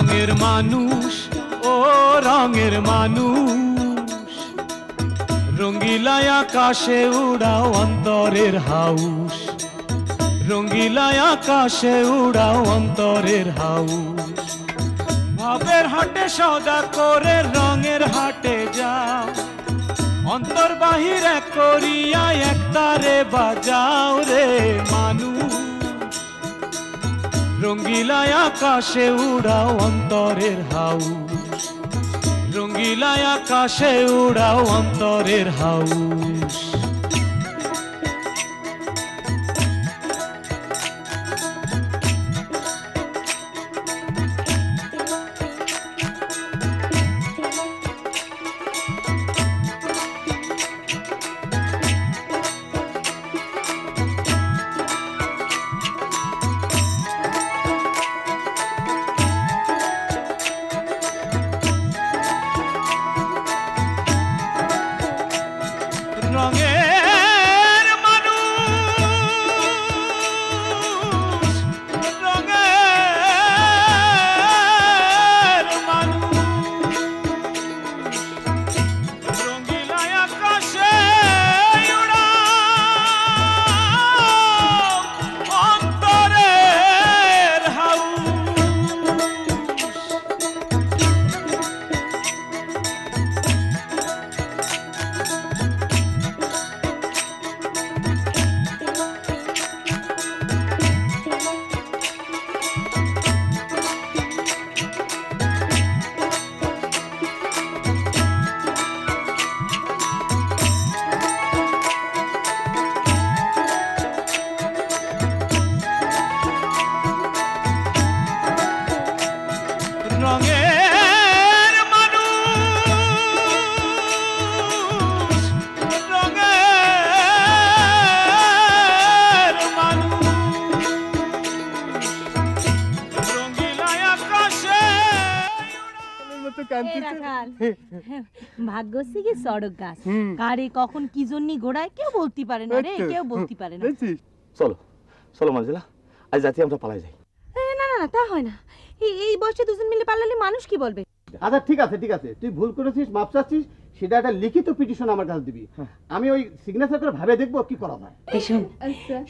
রঙের মানুষ ও রঙের মানুষ রঙ্গিলায় আকাশে উড়াও অন্তরের হাউস রঙ্গিলায় আকাশে উড়াও অন্তরের হাউস ভাবের হাটে সদা করে রঙের হাটে যাও অন্তর বাহির এক করিয়া একতারে বাজাও রে মানুষ রঙ্গিলায় আকাশে উড়াও অন্তরের হাউস রঙ্গিলায় আকাশে উড়াও অন্তরের হাউস ভাগ্যসি কি সড়ক গাছ কারে কখন কি জন্য ঘোড়ায় কেউ বলতে পারে না রে কেউ বলতে পারে না চলো চলো মানজিলা আজ রাতে আমরা পালাই যাই না না না তা হয় না এই বয়সে দুজন মিলে পালালে মানুষ কি বলবে আচ্ছা ঠিক আছে তুই ভুল করেছিস মাপ চাচ্ছিস সেটা একটা লিখিত পিটিশন আমার কাছে দিবি আমি ওই সিগনেচার করে ভাবে দেখবো কি করা যায়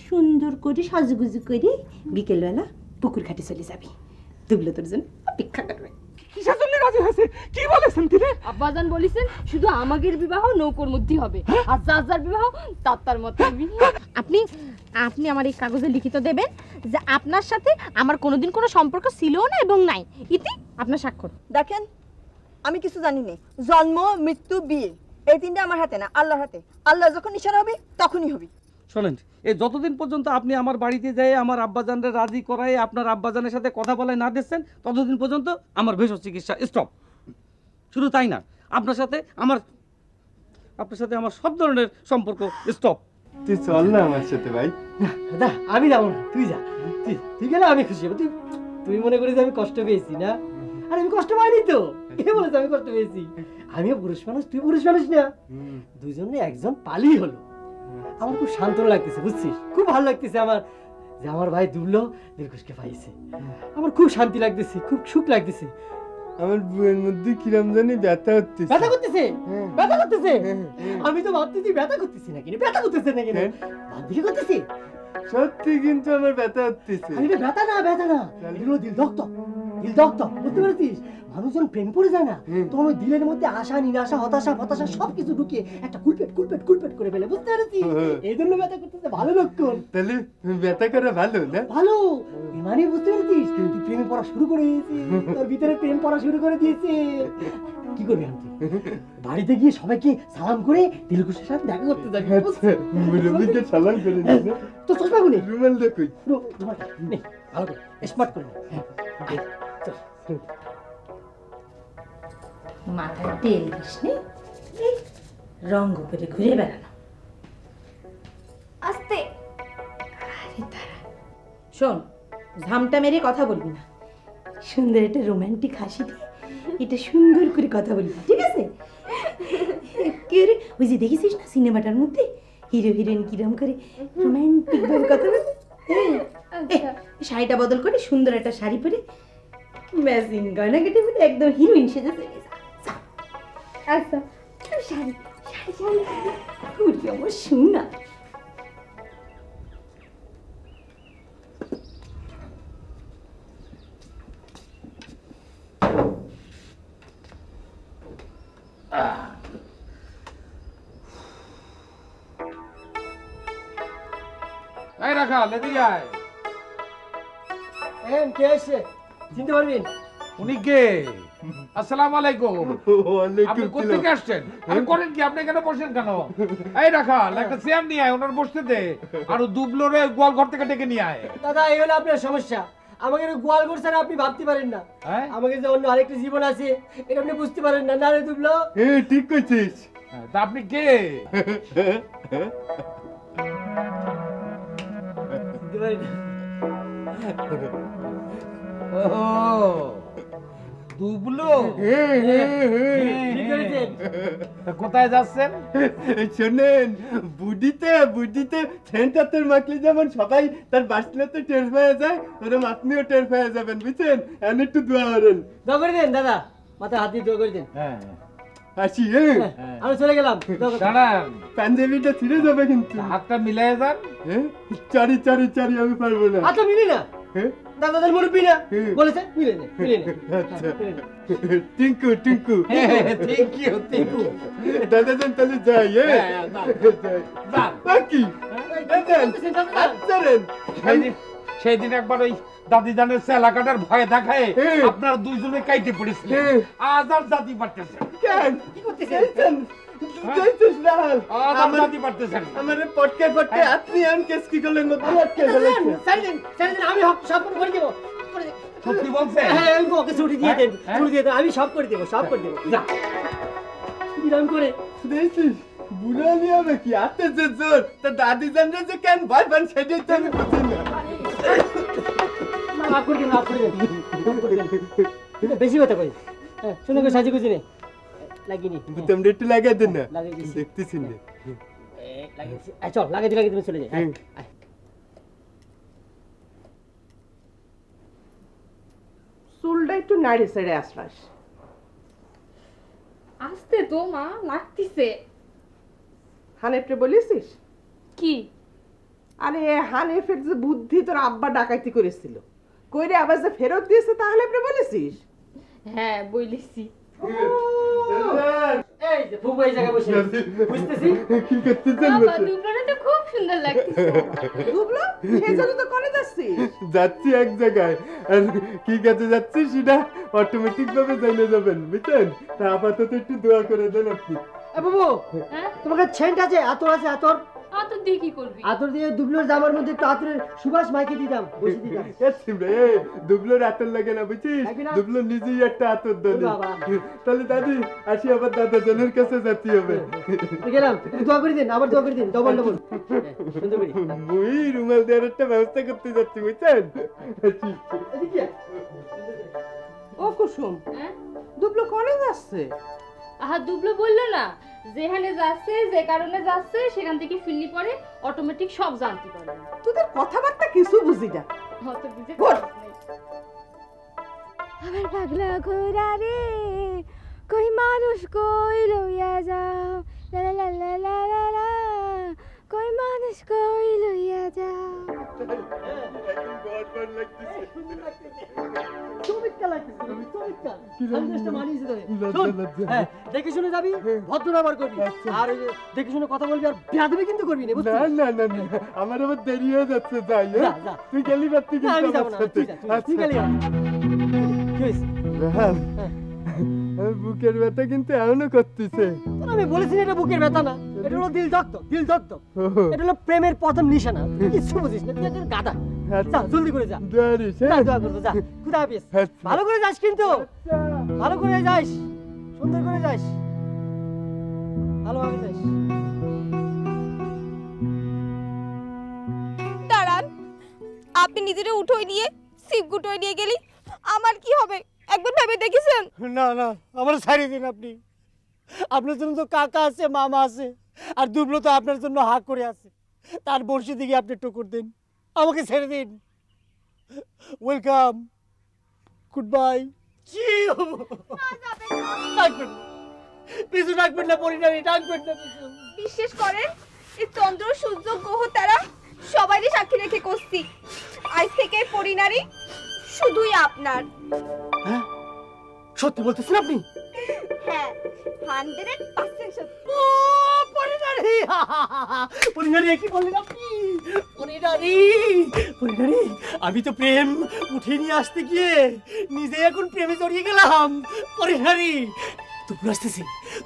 সুন্দর করে সাজুগুজু করে বিকেলবেলা পুকুর ঘাটে চলে যাবি দুবলো তোর জন্য অপেক্ষা করবে কিসের জন্য রাজি হয়েছে কি বলেছেন তিনি আব্বাজান বলেছেন শুধু আমাদের বিবাহ নৌকোর মধ্যে হবে আর যার যার বিবাহ তার মত আপনি আপনি আমার এই কাগজে লিখিত দেবেন যে আপনার সাথে আমার কোনোদিন কোনো সম্পর্ক ছিল না এবং নাই ইতি আপনার স্বাক্ষর দেখেন আমি কিছু জানি না জন্ম মৃত্যু বিয়ে এই তিনটা আমার হাতে না আল্লাহর হাতে আল্লাহ যখন ইশারা হবে তখনই হবে শোনেন এই যতদিন পর্যন্ত আপনি আমার বাড়িতে যাই আমার আব্বাজানরে রাজি করাই আপনার আব্বাজানের সাথে কথা বলায় না দিচ্ছেন ততদিন পর্যন্ত আমার ভেষজ চিকিৎসা স্টপ শুধু তাই না আপনার সাথে আমার সব ধরনের সম্পর্ক স্টপ তুই চল না আমার সাথে ভাই দাদা আমি যাবো না তুই যা তুই গেলে আমি খুশি হবো তুই মনে করিস আমি কষ্ট পেয়েছি না আর আমি কষ্ট পাইনি তো কে বলেছে আমি কষ্ট পেয়েছি আমিও পুরুষ মানুষ তুই পুরুষ মানুষ না দুজনে একজন পালি হলো আমার খুব শান্ত লাগতেছে বুঝছিস খুব ভালো লাগতেছে আমার যে আমার ভাই দুবলো দিলখুশকে পাইছে আমার খুব শান্তি লাগতেছে খুব সুখ লাগতেছে আমার বুয়ের মধ্যে কিরম জানি ব্যথা হচ্ছে আমি তো ভাবতেছি ব্যথা করতেছি না কিনা ব্যথা করতেছে না কিনা ভাবতে করতেছি সত্যি কিন্তু আমার ব্যথা হচ্ছে ব্যথা না দিল দগ্ধ বুঝতে পেরেছিস মানুষ যখন প্রেম করে যায় না তখন ওই দিলের মধ্যে আশা নিরাশা হতাশা ফতাশা সবকিছু ঢুকিয়ে একটা কুলপেট করে ফেলে বুঝতে পেরেছিস এই জন্য ব্যথা করতেছে ভালো লক্ষণ তাহলে ব্যথা করে ভালো না ভালো মানে বুঝতে পেরেছিস তুই প্রেমে পড়া শুরু করে দিয়েছিস তোর ভিতরে প্রেম পড়া শুরু করে দিয়েছে কি করবি আমি বাড়িতে গিয়ে সবাইকে সালাম করে দিলখুশের সাথে দেখা করতে যাবি মুরব্বিকে সালাম করে দিবি তো চশমা গুলি রুমাল দেখো নে ভালো করে স্মার্ট করে মাথায় তেল দিসনি রঙ করে ঘুরে বেড়ানো আস্তে আরে তারা শোন ঝামটা মেরে কথা বলবি না সুন্দর একটা রোমান্টিক হাসি দিয়ে এটা সুন্দর করে কথা বলবি ঠিক আছে কে রে ওই যে দেখেছিস না সিনেমাটার মধ্যে হিরো হিরোইন কিরম করে রোমান্টিক ভাবে কথা বলে শাড়িটা বদল করে সুন্দর একটা শাড়ি পরে ম্যাচিং গয়না কেটে বলে একদম হিরোইন সেজেছে। আচ্ছা শাড়ি শাড়ি শাড়ি ঘুরি আমার শুনা। এই রাখা এদিকে আয়। কে আসছে চিনতে পারবেন? উনি কে? আসসালামু আলাইকুম। আপনি কোথা থেকে আসছেন? আরে করেন কি আপনি এখানে বসেন কেন? এই রাখা একটা চেয়ার নিয়ে আয়, ওনার বসতে দে। আর দুবলোরে গোয়াল ঘর থেকে ডেকে নিয়ে আয়। দাদা এই হলো আপনার সমস্যা। আমাকে গোয়াল করছেন আপনি ভাবতে পারেন না। আমাকে যে অন্য আরেকটা জীবন আছে এটা আপনি বুঝতে পারেন না। না রে দুবলো, ঠিক করছিস। তা আপনি কে? বুঝতে পারি না। দুবলো ঠিক করেছেন। কোথায় যাচ্ছেন? শোনেন, বুডিতে সেন্টার মাখলে যেমন সবাই তার বাসলেতে টের পেয়ে যায়, ওরকম আপনিও টের পেয়ে যাবেন, বুঝছেন? এখন একটু দোয়া করেন। দোয়া করে দেন দাদা, মাথায় হাত দিয়ে দোয়া করে দেন। হ্যাঁ আসি। আমি চলে গেলাম। দাঁড়ান, পাঞ্জাবিটা ছিঁড়ে যাবে কিন্তু। হাতটা মিলাই যান। চারি আমি পারবো না। হাতটা মিলি না দাদাদের মুরব্বী না বলেছে মিলে নে। আচ্ছা টিঙ্কু টিঙ্কু দাদাজান তাহলে যাই। বাকি সেই দিন একবার ওই দাদি জানের সেলা কাটার ভয়ে দেখায় আপনার দুইজনে কাইটে পড়েছিলেন। আজ আর জাতি পারতেছেন। কি করতেছেন? আমার পটকে আপনি আন কেস কি করলেন? আমি সব করে দেবো। সত্যি বলছেন? হ্যাঁ আমি ওকে ছুটি দিয়ে দেন, ছুটি দিয়ে দেন। আমি সব করে দেবো, সব করে দেবো। যা কিরম করে দেখছিস বুড়া নিয়ে হবে কি আতে যে জোর তা দাদি জানরে যে কেন ভয় পান সেটাই তো আমি বুঝি না। মাফ করে দিন, মাফ করে দিন। বেশি কথা কই। হ্যাঁ শুনে কই সাজি কুজি নে লাগিনি। তোমরা একটু লাগাই দেন না, লাগাই দিছি। দেখতেছি না। লাগাইছি। চল লাগাই দিই, তুমি চলে যাই। চুলটা একটু নাড়ি ছেড়ে আসবাস। আসতে তো মা লাগতেছে। হানেফরে বলেছিস কি? আরে হানেফের যে বুদ্ধি তোর আব্বা ডাকাতি করেছিল, কইরে আবার যে ফেরত দিয়েছে তা হানেফরে বলেছিস? হ্যাঁ বলেছি। এই যে ফুফু এই জায়গায় বসে বুঝতেছি কি করতেছেন? বাবা দুপুরে তো খুব সুন্দর লাগতেছে। দুবলো সেই জন্য তো করে যাচ্ছিস। যাচ্ছি এক জায়গায়, আর কি কাজে যাচ্ছি সেটা অটোমেটিক ভাবে জেনে যাবেন, বুঝছেন? তা আপাতত একটু দোয়া করে দেন আপনি। বাবু তোমার কাছে সেন্ট আছে? আতর আছে? আতর আতর দিয়ে কি করবি? আতর দিয়ে দুবলোর জামার মধ্যে একটু আতরের সুবাস মাইকে দিতাম, বসে দিতাম। দুবলোর আতর লাগে না, বুঝছিস? দুবলো নিজেই একটা আতর দেয়। তাহলে দাদি আসি, আবার দাদা জনের কাছে যাচ্ছি হবে। গেলাম, দোয়া করে দিন, আবার দোয়া করে দিন, ডবল ডবল। মুই রুমাল দেওয়ার একটা ব্যবস্থা করতে যাচ্ছি, বুঝছেন? ও কুসুম, দুবলো কোনে যাচ্ছে? আহা দুবলো বললো না যেখানে যাচ্ছে, যে কারণে যাচ্ছে সেখান থেকে ফিরলি পরে অটোমেটিক সব জানতে পারবে। তোদের কথাবার্তা কিছু বুঝি না। অত বুঝে আমার পাগলা ঘোড়া রে কই মানুষ কই লইয়া যাও, লা লা লা লা লা লা, কই মানুষ কই লইয়া যাও। দেখে শুনে যাবি, ভদ্র ব্যবহার করবি, আর দেখে শুনে কথা বলবি, আর বেয়াদবি কিন্তু করবি না। না আমার আবার দেরি হয়ে যাচ্ছে, যাই। তুই গেলি বাড়তি? আমি যাবো না, তুই গেলি। বুকের ব্যথা কিন্তু এমনও করতেছে। আমি বলেছি এটা বুকের ব্যথা না, এটা হলো দিল ধক, এটা হলো প্রেমের প্রথম নিশানা। কিছু বুঝিস না, তুই একটা গাধা। যা জলদি করে যা, দোয়া করবো, যা। খুদা হাফেজ। ভালো করে যাস কিন্তু, ভালো করে যাস, সুন্দর করে যাস, ভালোভাবে যাস। দাঁড়ান, আপনি নিজেরে উঠোই নিয়ে সিপ গুটোই নিয়ে গেলি, আমার কি হবে একবার ভেবে দেখেছেন? না আমার ছাড়িয়ে দিন আপনি। আপনার জন্য তো কাকা আছে, মামা আছে, আর দুবলো তো আপনার জন্য হাক করে আছে। তার বর্ষি দিকে আপনি টুকুর দিন, আমাকে ছেড়ে দিন। ওয়েলকাম, গুড বাই পিছু ডাকবেন না পরিণামী, ডাকবেন না পিছু। বিশ্বাস করেন এই চন্দ্র সূর্য গ্রহ তারা সবাইকে সাক্ষী রেখে করছি আজ থেকে পরিণারী শুধুই আপনার। হ্যাঁ সত্যি বলতেছেন আপনি? হ্যাঁ 100% সত্যি। ও পরিণারী, পরিণারী কি বললেন আপনি? পরিণারী, পরিণারী আমি তো প্রেম উঠে নিয়ে আসতে গিয়ে নিজে এখন প্রেমে জড়িয়ে গেলাম। পরিণারী তুপুল আসতেছি,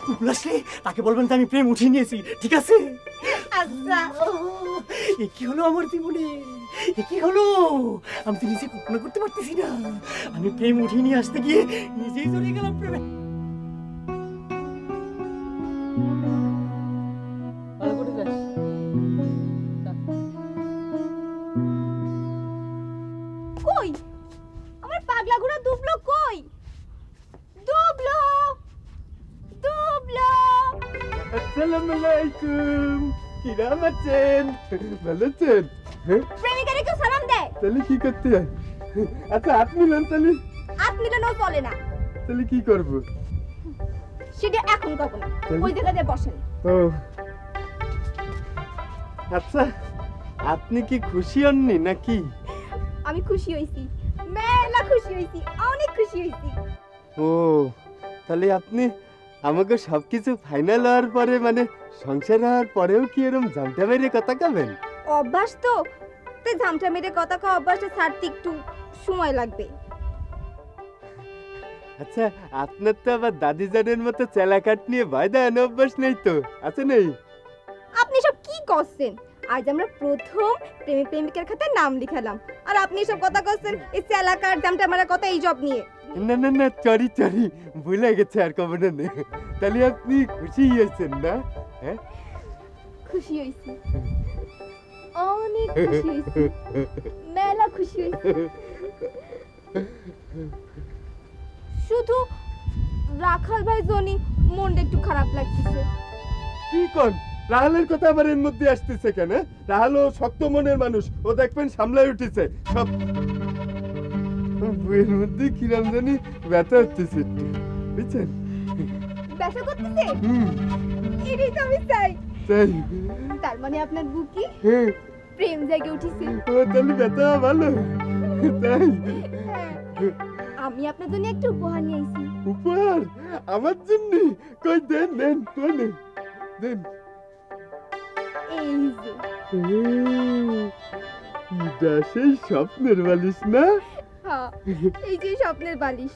তুপুল আসলে তাকে বলবেন তো আমি প্রেম উঠিয়ে নিয়েছি, ঠিক আছে? আচ্ছা এ কি হলো আমার জীবনে, এ কি হলো? আমি তো নিজে কল্পনা করতে পারতেছি না, আমি প্রেম উঠিয়ে নিয়ে আসতে গিয়ে নিজেই জড়িয়ে গেলাম প্রেমে। কই আমার পাগলা ঘোড়া দুবলো কই? দুবলো দুবলো। আসসালামু আলাইকুম, কিরাম আছেন? ভালো আছেন? হ্যাঁ প্রেমিকারে কেউ সালাম দেয়? তাহলে কি করতে হয়? আচ্ছা হাত মিলান, তাহলে হাত মিলানো চলে না। তাহলে কি করবো? সেটা এখন করবো না, ওই জায়গাতে বসেন। ও আচ্ছা, আপনি কি খুশি হননি নাকি? আমি খুশি হইছি, মেলা খুশি হইছি, অনেক খুশি হইছি। ও তাহলে আপনি আমাকে সবকিছু ফাইনাল হওয়ার পরে, মানে সংসার হওয়ার পরেও কি এরকম জামটা মেরে কথা কবেন? অভ্যাস তো, তাই ঝামটা মেরে কথা কওয়া অভ্যাসটা ছাড়তে একটু সময় লাগবে। আচ্ছা আপনার তো আবার দাদিজানের মতো চেলাকাট নিয়ে ভয় দেন অভ্যাস নেই তো, আছে নেই? আপনি সব কি করছেন? আজ আমরা প্রথম প্রেমিক প্রেমিকার খাতায় নাম লিখালাম, আর আপনি সব কথা করছেন এই এলাকার জামটা মারা কথা এই জব নিয়ে। না না না, চরি চরি ভুলে গেছে, আর কবে না। তাহলে আপনি খুশি হয়েছেন না? হ্যাঁ খুশি হইছি, অনেক খুশি হইছি, মেলা খুশি হইছি। শুধু রাখাল ভাই জনি মনটা একটু খারাপ লাগতেছে। কি কোন রাহালের কথা আবার এর মধ্যে আসতেছে কেন? রাহালও শক্ত মনের মানুষ, ও দেখবেন সামলাই উঠেছে সব। বইয়ের মধ্যে কিরাম জানি ব্যথা হচ্ছে একটু, বুঝছেন? ব্যথা করতেছে? এটাই তো আমি চাই। তাই? তার মানে আপনার বুকি হ্যাঁ প্রেম জায়গা উঠেছে। ও তাহলে ব্যথা ভালো, তাই? আমি আপনার জন্য একটা উপহার নিয়ে আইছি। উপহার আমার জন্য? কই দেন দেন, কোন দেন। এই যে এটা সেই স্বপ্নের বালিশ না? হ্যাঁ, এই যে স্বপ্নের বালিশ।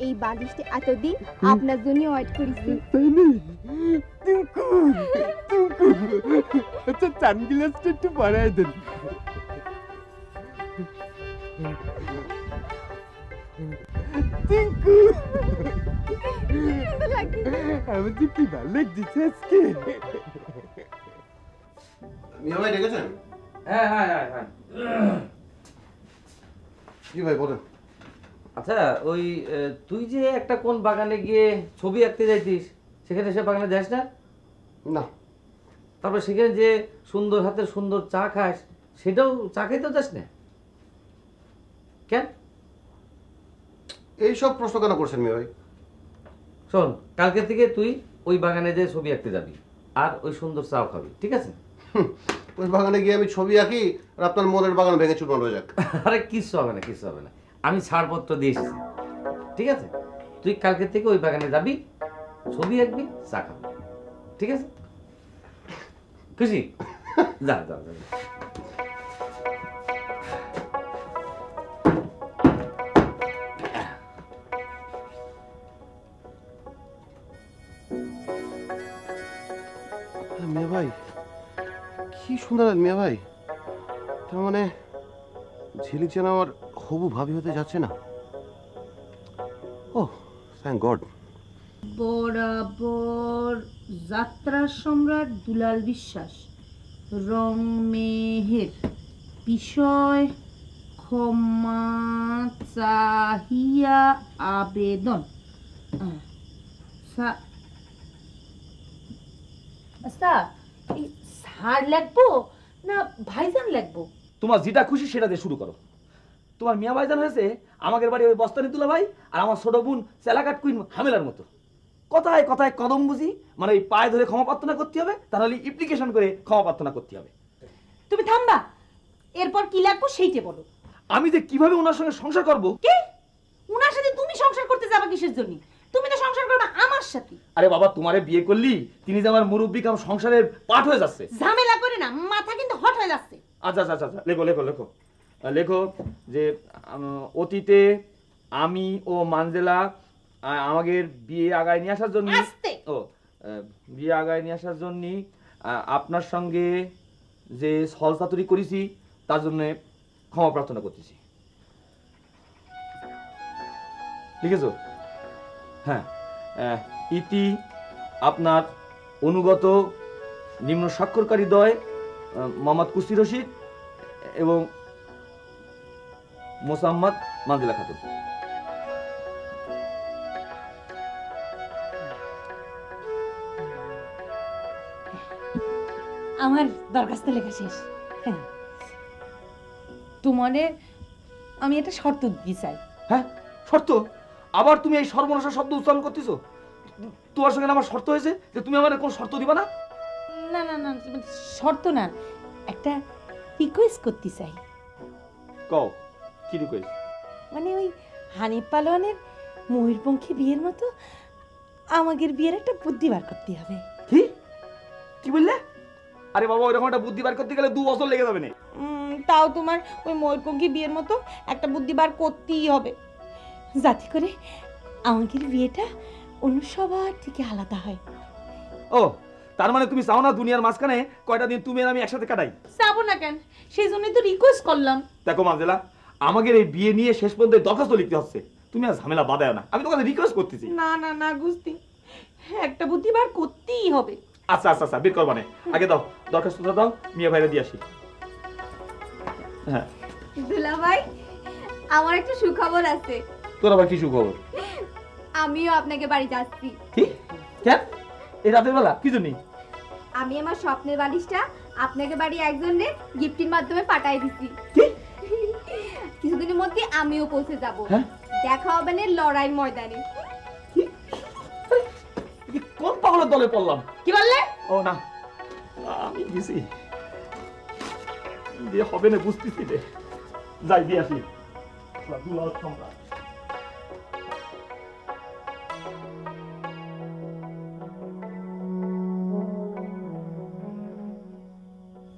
এই বালিশটা এতদিন আপনার জন্য ওয়েট করেছি। তাই নেই? টিঙ্কু টিঙ্কু, আচ্ছা চান গ্লাসটা একটু বাড়ায় দেন। টিঙ্কু আমি তো কি ভালো লাগছে আজকে। মিয়া ভাই ডেকেছেন? হ্যাঁ হ্যাঁ হ্যাঁ হ্যাঁ। কি ভাই বলেন। আচ্ছা ওই তুই যে একটা কোন বাগানে গিয়ে ছবি আঁকতে যাইতিস, সেখানে সে বাগানে যাস না? না। তারপর সেখানে যে সুন্দর হাতের সুন্দর চা খাস, সেটাও চা খাইতেও যাস না কেন? এইসব প্রশ্ন কেন করছেন মিয়া ভাই? শোন, কালকে থেকে তুই ওই বাগানে যে ছবি আঁকতে যাবি আর ওই সুন্দর চাও খাবি, ঠিক আছে? ওই বাগানে গিয়ে আমি ছবি আঁকি আর আপনার মনের বাগান ভেঙে চুরমার হয়ে যাক। আরে কিচ্ছু হবে না, কিচ্ছু হবে না, আমি ছাড়পত্র দিয়ে এসেছি, ঠিক আছে? তুই কালকে থেকে ওই বাগানে যাবি, ছবি আঁকবি, চা খাবি, ঠিক আছে? খুশি? যা যা যা। মিয়া ভাই কি সুন্দর মিয়া ভাই, তার মানে ঝিলিক যেন আমার হবু ভাবি হতে যাচ্ছে না। ও থ্যাংক গড। বরাবর যাত্রা সম্রাট দুলাল বিশ্বাস, রং মেহের, বিষয় ক্ষমা চাহিয়া আবেদন। আচ্ছা এই স্যার লাগবো না ভাইজান লাগবো? তোমার যেটা খুশি সেটা দিয়ে শুরু করো। তোমার মিয়া ভাইজান হয়েছে আমাদের বাড়ি ওই বস্তানি তুলা ভাই, আর আমার ছোট বোন চেলাকাট কুইন হামেলার মতো। কথায় কথায় কদম বুঝি, মানে এই পায়ে ধরে ক্ষমা প্রার্থনা করতে হবে, তাহলে ইপ্লিকেশন করে ক্ষমা প্রার্থনা করতে হবে। তুমি থামবা, এরপর কি লাগবো সেইটা বলো। আমি যে কিভাবে ওনার সঙ্গে সংসার করব। কি ওনার সাথে তুমি সংসার করতে যাবা কিসের জন্য? তুমি তো সংসার করবে আমার সাথে। আরে বাবা, তোমারে বিয়ে করলি, তিনি যে আমার মুরব্বী কাম সংসারের পাঠ হয়ে যাচ্ছে। ঝামেলা করে না, মাথা কিন্তু হট হয়ে যাচ্ছে। আচ্ছা আচ্ছা আচ্ছা, লেখো লেখো লেখো লেখো যে অতীতে আমি ও মানজেলা আমাদের বিয়ে আগায় নিয়ে আসার জন্য, বিয়ে আগায় নিয়ে আসার জন্য আপনার সঙ্গে যে ছলচাতুরি করেছি তার জন্য ক্ষমা প্রার্থনা করতেছি। লিখেছো? হ্যাঁ। ইতি আপনার অনুগত নিম্ন স্বাক্ষরকারী দ্বয় মোহাম্মদ কুসি রশিদ এবং মোসাম্মদ মানজিলা খাতুন। আমার দরখাস্ত লেখা শেষ। তোমারে আমি একটা শর্ত দিতে চাই। হ্যাঁ, শর্ত? আবার তুমি এই সর্বনাশা শব্দ উচ্চারণ করতেছো? তোমার সঙ্গে আমার শর্ত হয়েছে যে তুমি আমার কোন শর্ত দিবা না? না না না, শর্ত না, একটা রিকোয়েস্ট করতে চাই। কও, কি রিকোয়েস্ট? মানে ওই হানিফ পালোয়ানের ময়ূরপঙ্খী বিয়ের মতো আমাদের বিয়ের একটা বুদ্ধি বার করতে হবে। কি কি বললে? আরে বাবা, ওইরকম একটা বুদ্ধি বার করতে গেলে 2 বছর লেগে যাবে না। তাও তোমার ওই ময়ূরপঙ্খী বিয়ের মতো একটা বুদ্ধি বার করতেই হবে, যাতে করে আমাদের বিয়েটা অন্য সবার থেকে আলাদা হয়। ও, তার মানে তুমি চাও না দুনিয়ার মাঝখানে কয়টা দিন তুমি আর আমি একসাথে কাটাই? চাবো না কেন, সেই জন্যই তো রিকোয়েস্ট করলাম। দেখো মাজেলা, আমাদের এই বিয়ে নিয়ে শেষ পর্যন্ত দরখাস্ত লিখতে হচ্ছে, তুমি আর ঝামেলা বাঁধায় না, আমি তোমাকে রিকোয়েস্ট করতেছি। না না না গুস্তি, একটা বুদ্ধি বার করতেই হবে। আচ্ছা আচ্ছা আচ্ছা, বের করবা না, আগে দাও দরখাস্তটা দাও, মিয়া ভাইরা দিয়ে আসি। হ্যাঁ দুলা ভাই, আমার একটা সুখবর আছে। তোর আবার কি সুখবর? আমিও আপনাকে বাড়ি যাচ্ছি। কি? কেন এই রাতের বেলা? কি জন্য? আমি আমার স্বপ্নের বালিশটা আপনাকে বাড়ি একজনের গিফটের মাধ্যমে পাঠাই দিছি। কিছুদিনের মধ্যে আমিও পৌঁছে যাব। দেখা হবে না লড়াই ময়দানে। কোন পাগলের দলে পড়লাম? কি বললে? ও না, আমি গেছি, বিয়ে হবে না বুঝতেছি রে, যাই দিয়ে আসি।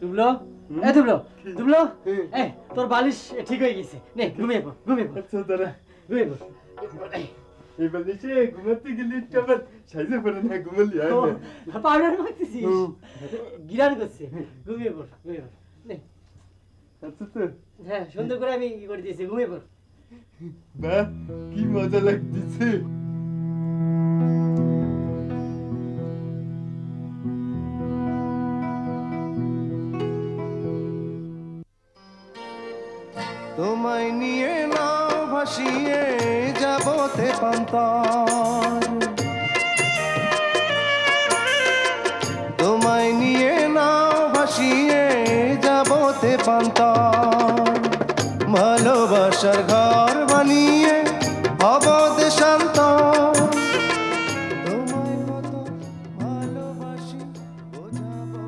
দুবলো, এ দুবলো, দুবলো, এই তোর বালিশ ঠিক হয়ে গেছে, নে ঘুমিয়ে পড়, ঘুমিয়ে পড়। আচ্ছা দাঁড়া, ঘুমিয়ে পড়। এই বালিশে ঘুমাতে গেলে একটু আবার সাইজে পড়ে না, ঘুমালি হয় না। পাউডার মাখতেছিস, গিরান করছে, ঘুমিয়ে পড়, ঘুমিয়ে পড়, নে। আচ্ছা তো, হ্যাঁ সুন্দর করে আমি কি করে দিয়েছি, ঘুমিয়ে পড়। বাহ, কি মজা লাগতেছে। তোমায় নিয়ে নাও ভাসিয়ে যাবতে পান্তার, তোমায় নিয়ে নাও ভাসিয়ে যাবতে পান্তার, ভালোবাসার ঘর বানিয়ে হব দেশান্তর, তোমায় কত ভালোবাসি বোঝাবো।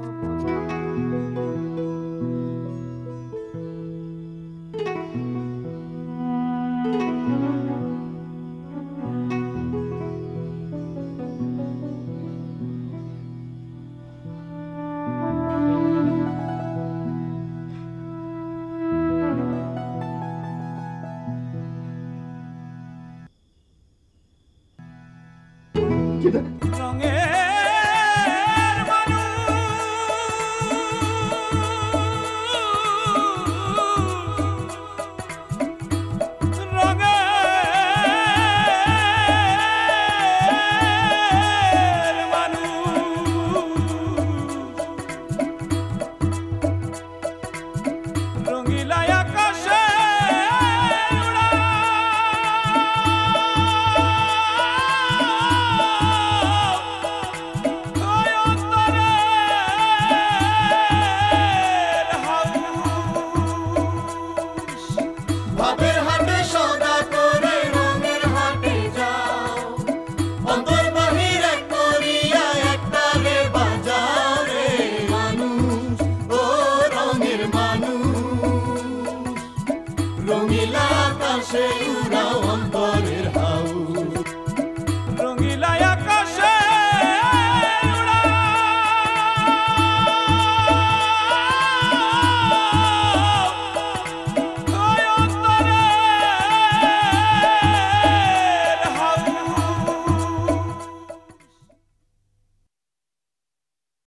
আকাশে উড়াও অন্তরে